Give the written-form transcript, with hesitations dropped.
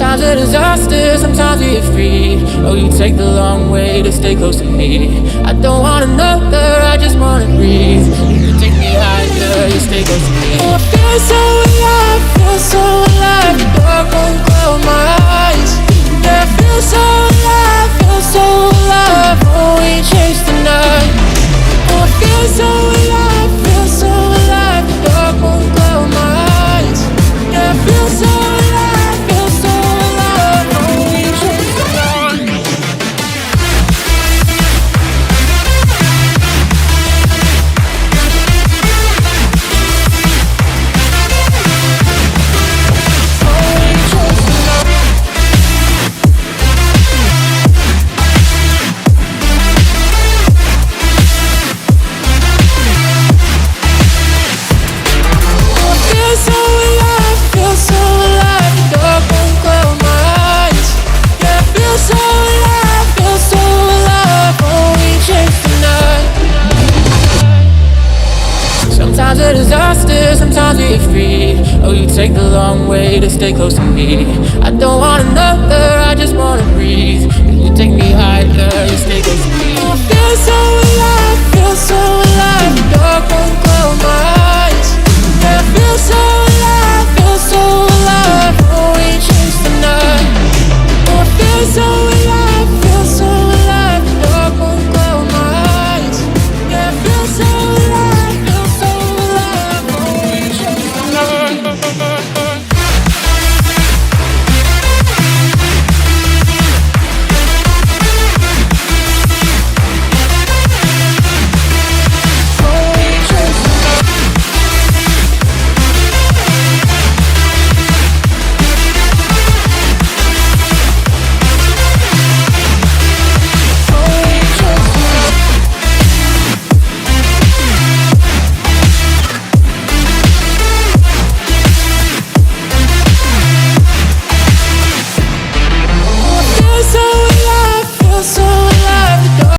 Sometimes a disaster, sometimes we get free. Oh, you take the long way to stay close to me. I don't want another, I just wanna breathe. You take me higher, you stay close to me. Oh, I feel so alive, feel so alive. The dark won't cloud my eyes. Yeah, I feel so alive, feel so alive. Oh, we chase the night. Oh, I feel so alive, feel so alive. The dark won't cloud my eyes. Yeah, I feel so alive, feel so alive. Oh, we chase the night. Oh, we chase the night. Feel so alive, feel so alive. The dark won't cloud my eyes. Yeah, I feel so alive, feel so alive. Oh, we chase the night. Sometimes a disaster, sometimes we get free. Oh, you take the long way to stay close to me. I don't want another, I just wanna breathe. You take me higher, you stay close to me. Oh, I feel so alive, feel so alive. The dark won't cloud my eyes. Yeah, I feel so